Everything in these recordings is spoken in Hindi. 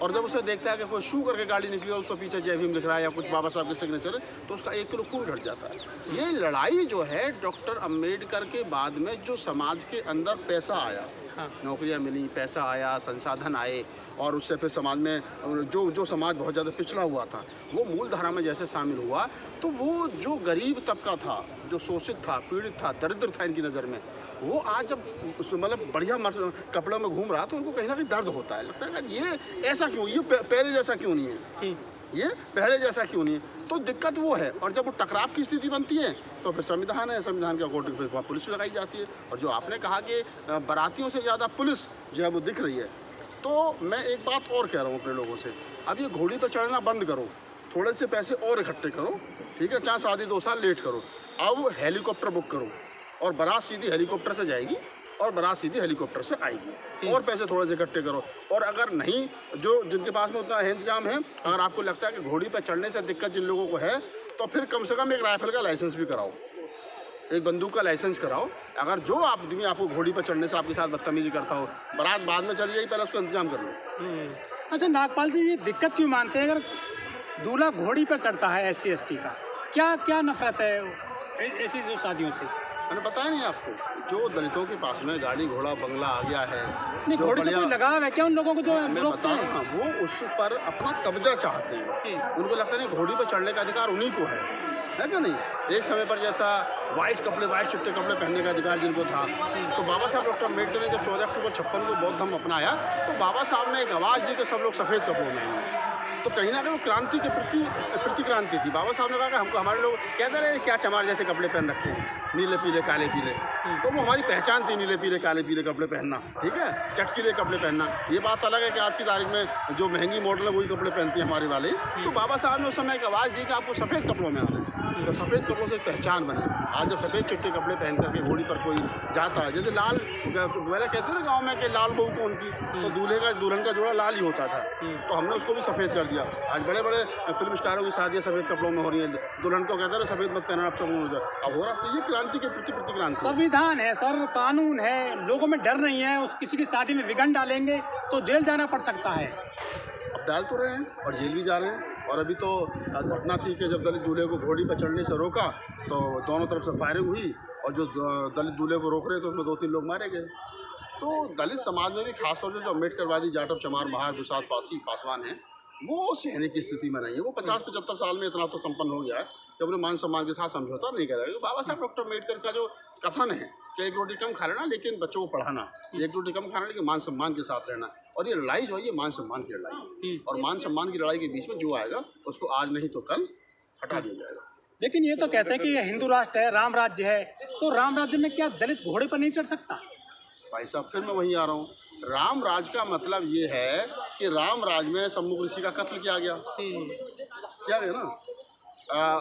और जब उसे देखता है कि कोई शू करके गाड़ी निकली और उसको पीछे जय भीम लिख रहा है या कुछ बाबा साहब के सिग्नेचर है, तो उसका 1 किलो खून घट जाता है। ये लड़ाई जो है डॉक्टर अम्बेडकर के बाद में जो समाज के अंदर पैसा आया, नौकरियां मिली, पैसा आया, संसाधन आए, और उससे फिर समाज में जो समाज बहुत ज़्यादा पिछड़ा हुआ था वो मूल धारा में जैसे शामिल हुआ, तो वो जो गरीब तबका था, जो शोषित था, पीड़ित था, दरिद्र था इनकी नज़र में, वो आज जब मतलब बढ़िया कपड़ों में घूम रहा तो उनको कहीं ना कहीं दर्द होता है, लगता है ये ऐसा क्यों, ये पहले जैसा क्यों नहीं है, ये पहले जैसा क्यों नहीं है। तो दिक्कत वो है। और जब वो टकराव की स्थिति बनती है तो फिर संविधान है, संविधान के अकॉर्डिंग फिर वहाँ पुलिस लगाई जाती है। और जो आपने कहा कि बारातियों से ज़्यादा पुलिस जो है वो दिख रही है, तो मैं एक बात और कह रहा हूँ अपने लोगों से, अब ये घोड़ी पर चढ़ना बंद करो, थोड़े से पैसे और इकट्ठे करो, ठीक है, चाहे शादी 2 साल लेट करो, अब हेलीकॉप्टर बुक करो और बारात सीधी हेलीकॉप्टर से जाएगी और बारात सीधी हेलीकॉप्टर से आएगी, और पैसे थोड़े से इकट्ठे करो। और अगर नहीं, जो जिनके पास में उतना इंतजाम है, अगर आपको लगता है कि घोड़ी पर चढ़ने से दिक्कत जिन लोगों को है, तो फिर कम से कम एक राइफल का लाइसेंस भी कराओ, एक बंदूक का लाइसेंस कराओ। अगर जो आदमी आपको घोड़ी पर चढ़ने से आपके साथ बदतमीजी करता हो, बारात बाद में चली जाएगी, पहले उसका इंतजाम कर लो। अच्छा नागपाल जी, ये दिक्कत क्यों मानते हैं? अगर दूल्हा घोड़ी पर चढ़ता है SC ST का, क्या क्या नफरत है ऐसी जो शादियों से? मैंने बताया नहीं आपको, जो दलितों के पास में गाड़ी घोड़ा बंगला आ गया है, नहीं, घोड़ी से कोई लगाव है क्या उन लोगों को जो मैं बता रहा हूँ, वो उस पर अपना कब्जा चाहते हैं। उनको लगता है नहीं, घोड़ी पर चढ़ने का अधिकार उन्हीं को है क्या नहीं? एक समय पर जैसा वाइट कपड़े, वाइट चिट्टे कपड़े पहनने का अधिकार जिनको था, तो बाबा साहब डॉक्टर अम्बेडकर ने जब 14 अक्टूबर 56 को बौद्ध धर्म अपनाया, तो बाबा साहब ने एक आवाज़ दी कि सब लोग सफ़ेद कपड़ों में आएंगे। तो कहीं ना कहीं वो क्रांति के प्रति क्रांति थी। बाबा साहब ने कहा कि हमको, हमारे लोग कहते रहे क्या चमार जैसे कपड़े पहन रखे हैं, नीले पीले काले पीले, तो वो हमारी पहचान थी, नीले पीले काले पीले कपड़े पहनना, ठीक है, चटकीले कपड़े पहनना। ये बात अलग है कि आज की तारीख में जो महंगी मॉडल है वही कपड़े पहनती है हमारे वाले। तो बाबा साहब ने उस समय एक आवाज़ दी कि आपको सफ़ेद कपड़ों में आना है, तो सफ़ेद कपड़ों से पहचान बनी। आज जब सफ़ेद चिट्टे कपड़े पहन करके घोड़ी पर कोई जाता है, जैसे लाल पहले कहते हैं ना गाँव में कि लाल बहू कौन की, तो दूल्हे का दुल्हन का जोड़ा लाल ही होता था, तो हमने उसको भी सफ़ेद कर दिया। आज बड़े बड़े फिल्म स्टारों की शादियाँ सफ़ेद कपड़ों में हो रही हैं, दुल्हन को कहते हैं सफ़ेद मत पहनना, अब सब हो जाए, अब हो रहा। तो ये क्रांति के प्रति क्रांति। संविधान है सर, कानून है, लोगों में डर नहीं है, उस किसी की शादी में विघन डालेंगे तो जेल जाना पड़ सकता है। अब डाल तो रहे हैं और जेल भी जा रहे हैं। और अभी तो घटना थी कि जब दलित दूल्हे को घोड़ी पर चढ़ने से रोका तो दोनों तरफ से फायरिंग हुई, और जो दलित दूल्हे को रोक रहे थे उसमें 2-3 लोग मारे गए। तो दलित समाज में भी खासतौर से जो अम्बेडकरवादी जाटव चमार महार दुसाध पासवान हैं, वो सहने की स्थिति में नहीं है। वो 50-75 साल में इतना तो संपन्न हो गया है कि अपने मान सम्मान के साथ समझौता नहीं करेगा। बाबा साहब डॉक्टर अम्बेडकर का जो कथन है कि 1 रोटी कम खा लेना लेकिन बच्चों को पढ़ाना, 1 रोटी कम खाना लेकिन मान सम्मान के साथ रहना, और ये लड़ाई जो है ये मान सम्मान की लड़ाई है। और मान सम्मान की लड़ाई के बीच में जो आएगा उसको आज नहीं तो कल हटा दिया जाएगा। लेकिन ये तो कहते हैं कि ये हिंदू राष्ट्र है, राम राज्य है, तो राम राज्य में क्या दलित घोड़े पर नहीं चढ़ सकता? भाई साहब फिर मैं वहीं आ रहा हूँ, राम राज का मतलब ये है कि राम राज में सम्मुख ऋषि का कत्ल किया गया, क्या गया ना,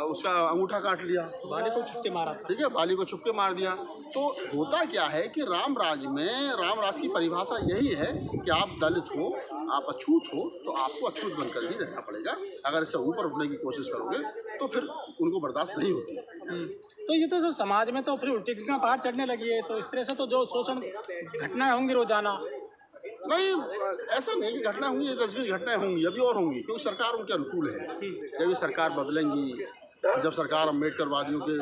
उसका अंगूठा काट लिया, बाली को छुपके मारा था, ठीक है, बाली को छुपके मार दिया। तो होता क्या है कि राम राज में, राम राज की परिभाषा यही है कि आप दलित हो, आप अछूत हो, तो आपको अछूत बनकर ही रहना पड़ेगा। अगर इससे ऊपर उठने की कोशिश करोगे तो फिर उनको बर्दाश्त नहीं होती। तो ये तो समाज में तो फिर उल्टी पहाड़ चढ़ने लगी है, तो इस तरह से तो जो शोषण घटनाएं होंगी रोजाना। नहीं, ऐसा नहीं कि घटना हुई है, 10-20 घटनाएं होंगी, अभी और होंगी, क्योंकि सरकार उनके अनुकूल है। जब ये सरकार बदलेंगी, जब सरकार अम्बेडकरवादियों के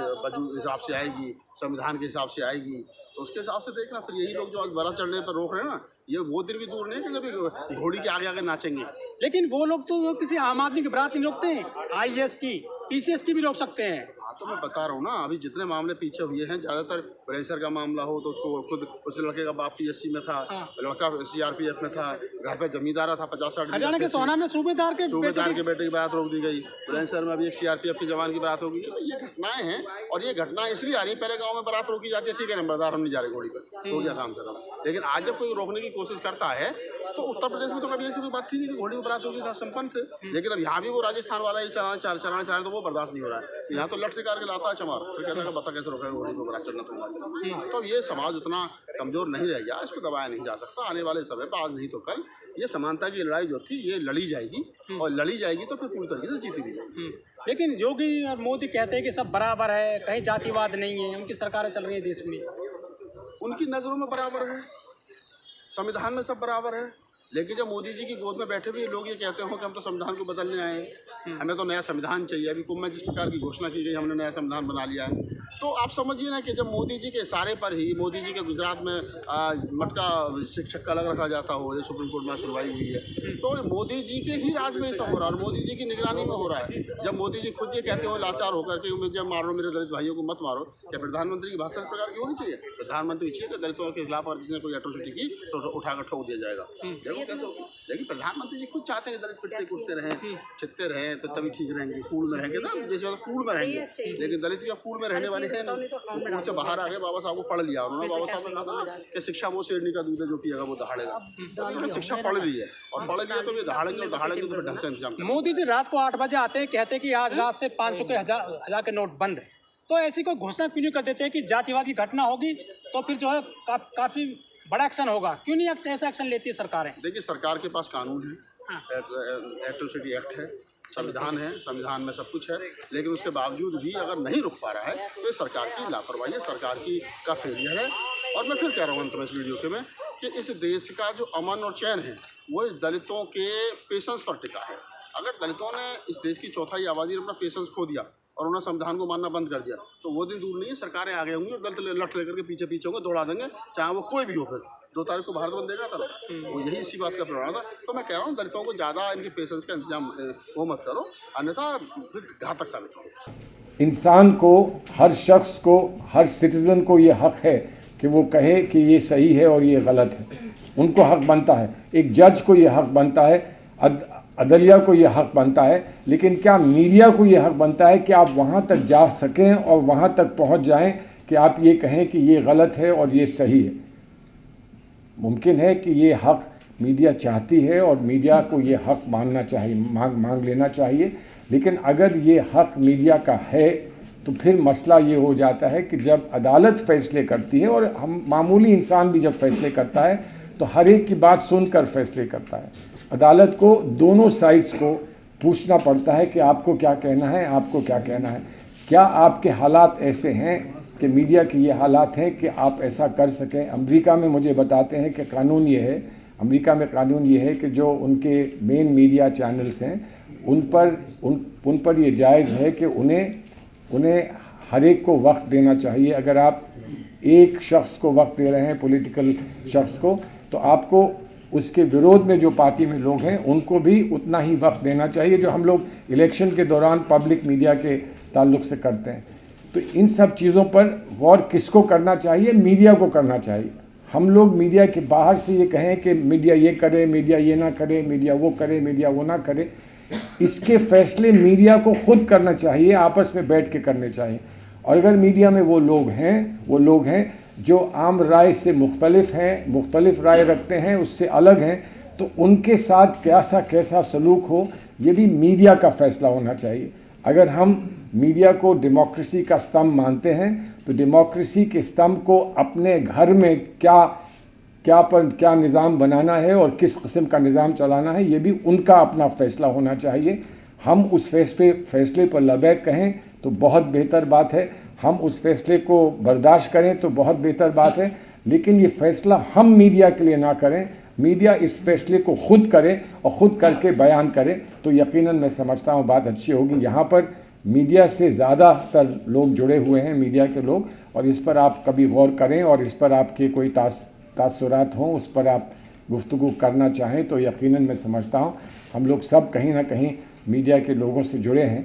हिसाब से आएगी, संविधान के हिसाब से आएगी, तो उसके हिसाब से देखना। फिर यही लोग जो आज बारात चढ़ने पर रोक रहे हैं ना, ये वो दिन भी दूर नहीं है कि जब घोड़ी के आगे आगे नाचेंगे। लेकिन वो लोग तो किसी आम आदमी की बारात नहीं रोकते हैं, IAS की, PCS की भी रोक सकते हैं। हाँ, तो मैं बता रहा हूँ ना, अभी जितने मामले पीछे हुए हैं, ज़्यादातर बुलंदशहर का मामला हो तो उसको खुद उस लड़के का बाप PSC में था, लड़का CRPF में था, घर पे जमींदार था 50-60। हरियाणा के सोना में सूबेदार के बेटे की बारात रोक दी गई। बुलंदशहर में अभी एक CRPF के जवान की बारात हो गई। तो ये घटनाएं हैं, और ये घटनाएं इसलिए आ रही है, पहले गाँव में बारात रोकी जाती है, ठीक है, नंबरदार हम नहीं जा रहे घोड़ी पर, तो क्या काम कर रहा हूँ। लेकिन आज जब कोई रोकने की कोशिश करता है, तो उत्तर प्रदेश में तो कभी ऐसी कोई बात थी नहीं कि घोड़ी पर बारात होगी, था संपन्न थे। लेकिन अब यहाँ भी वो राजस्थान वाला ही चलाना चाह रहे, तो वो बर्दाश्त नहीं हो रहा है। यहाँ तो लठ निकाल के लाता है चमार, फिर कहता है बता कैसे रोकेगा घोड़ी को बारात चढ़ना तुम्हारी। तो ये समाज उतना कमजोर नहीं रह गया, इसको दबाया नहीं जा सकता। आने वाले समय पर आज नहीं तो कल ये समानता की लड़ाई जो थी ये लड़ी जाएगी, और लड़ी जाएगी तो फिर पूरी तरीके से जीती भी जाएगी। लेकिन योगी और मोदी कहते हैं कि सब बराबर है, कहीं जातिवाद नहीं है, उनकी सरकारें चल रही है देश में, उनकी नज़रों में बराबर है, संविधान में सब बराबर है, लेकिन जब मोदी जी की गोद में बैठे हुए लोग ये कहते हो कि हम तो संविधान को बदलने आए हैं, हमें तो नया संविधान चाहिए, अभी कुंभ में जिस प्रकार की घोषणा की गई हमने नया संविधान बना लिया है, तो आप समझिए ना कि जब मोदी जी के इशारे पर ही मोदी जी के गुजरात में मटका छक्का लग रखा जाता हो, ये सुप्रीम कोर्ट में सुनवाई हुई है, तो मोदी जी के ही राज में ये सब हो रहा है और मोदी जी की निगरानी में हो रहा है। जब मोदी जी खुद ये कहते हो लाचार होकर के जब मारो मेरे दलित भाइयों को मत मारो, क्या प्रधानमंत्री की भाषा इस प्रकार की होनी चाहिए? प्रधानमंत्री चाहिए कि दलितों के खिलाफ अगर किसी ने कोई एट्रोसिटी की तो उठाकर ठोक दिया जाएगा। देखो कैसे होगा। लेकिन प्रधानमंत्री जी खुद चाहते हैं दलित पिटते कूटते रहें, छिदते रहें, तो तभी ठीक रहेंगे, कूड़ में रहेंगे ना, जैसे कूड़ में रहेंगे। लेकिन दलित क्या कूड़ में रहने वाले हैं नहीं, वो कूड़ से बाहर आ गए। बाबा साहब को पढ़ लिया उन्होंने, बाबा साहब ने कहा था कि शिक्षा वो शेरनी का दूध है जो पिएगा वो दहाड़ेगा। तो इन्होंने शिक्षा पढ़ ली है और पढ़ लिया तो ये दहाड़ेंगे और दहाड़ेंगे तो फिर ढंग से इंतजाम करेंगे। मोदी जी रात को 8 बजे आते हैं, कहते हैं कि आज रात से 500 के हजार के नोट बंद है, तो ऐसी कोई घोषणा क्यों नहीं कर देते हैं कि जातिवादी घटना होगी तो फिर जो है काफ़ी बड़ा एक्शन होगा? क्यों नहीं ऐसा एक्शन लेती है सरकारें? देखिए, सरकार के पास कानून है, एट्रोसिटी एक्ट है, संविधान है, संविधान में सब कुछ है, लेकिन उसके बावजूद भी अगर नहीं रुक पा रहा है तो ये सरकार की लापरवाही है, सरकार का फेलियर है। और मैं फिर कह रहा हूँ अंत में इस वीडियो के में कि इस देश का जो अमन और चैन है वो इस दलितों के पेशेंस पर टिका है। अगर दलितों ने इस देश की चौथाई आबादी ने अपना पेशेंस खो दिया और उन्होंने संविधान को मानना बंद कर दिया तो वो दिन दूर नहीं है, सरकारें आगे होंगी और दलित लठ लेकर के पीछे पीछे होंगे, दौड़ा देंगे, चाहे वो कोई भी हो। फिर 2 तारीख को भारत बंद देगा था ना, वो यही इसी बात का परिणाम था। तो मैं कह रहा हूँ दलितों को ज़्यादा इनके पेशेंस का इंतजाम वो मत करो, अन्यथा फिर घातक साबित होगा। इंसान को, हर शख्स को, हर सिटीज़न को ये हक़ है कि वो कहे कि ये सही है और ये गलत है। उनको हक़ बनता है, एक जज को ये हक़ बनता है, अदलिया को ये हक़ बनता है, लेकिन क्या मीडिया को ये हक़ बनता है कि आप वहाँ तक जा सकें और वहाँ तक पहुँच जाएं कि आप ये कहें कि ये गलत है और ये सही है? मुमकिन है कि ये हक़ मीडिया चाहती है और मीडिया को ये हक़ मानना चाहिए, मांग लेना चाहिए, लेकिन अगर ये हक़ मीडिया का है तो फिर मसला ये हो जाता है कि जब अदालत फ़ैसले करती है और हम मामूली इंसान भी जब फ़ैसले करता है तो हर एक की बात सुनकर फ़ैसले करता है। अदालत को दोनों साइड्स को पूछना पड़ता है कि आपको क्या कहना है, आपको क्या कहना है, क्या आपके हालात ऐसे हैं कि मीडिया के ये हालात हैं कि आप ऐसा कर सकें। अमेरिका में मुझे बताते हैं कि कानून ये है, अमेरिका में कानून ये है कि जो उनके मेन मीडिया चैनल्स हैं उन पर ये जायज़ है कि उन्हें हर एक को वक्त देना चाहिए। अगर आप एक शख्स को वक्त दे रहे हैं, पॉलिटिकल शख्स को, तो आपको उसके विरोध में जो पार्टी में लोग हैं उनको भी उतना ही वक्त देना चाहिए जो हम लोग इलेक्शन के दौरान पब्लिक मीडिया के ताल्लुक से करते हैं। तो इन सब चीज़ों पर गौर किसको करना चाहिए? मीडिया को करना चाहिए। हम लोग मीडिया के बाहर से ये कहें कि मीडिया ये करे, मीडिया ये ना करे, मीडिया वो करे, मीडिया वो ना करे, इसके फैसले मीडिया को खुद करना चाहिए, आपस में बैठ के करने चाहिए। और अगर मीडिया में वो लोग हैं जो आम राय से मुख्तलिफ राय रखते हैं, उससे अलग हैं, तो उनके साथ कैसा सलूक हो, ये भी मीडिया का फैसला होना चाहिए। अगर हम मीडिया को डेमोक्रेसी का स्तंभ मानते हैं तो डेमोक्रेसी के स्तंभ को अपने घर में क्या निज़ाम बनाना है और किस किस्म का निज़ाम चलाना है, ये भी उनका अपना फ़ैसला होना चाहिए। हम उस फैसले पर लबैक कहें तो बहुत बेहतर बात है, हम उस फैसले को बर्दाश्त करें तो बहुत बेहतर बात है, लेकिन ये फ़ैसला हम मीडिया के लिए ना करें, मीडिया इस फैसले को खुद करे और ख़ुद करके बयान करे, तो यकीनन मैं समझता हूँ बात अच्छी होगी। यहाँ पर मीडिया से ज़्यादातर लोग जुड़े हुए हैं, मीडिया के लोग, और इस पर आप कभी गौर करें और इस पर आपके कोई तासुरात हों, उस पर आप गुफ्तगू करना चाहें तो यकीनन मैं समझता हूँ हम लोग सब कहीं ना कहीं मीडिया के लोगों से जुड़े हैं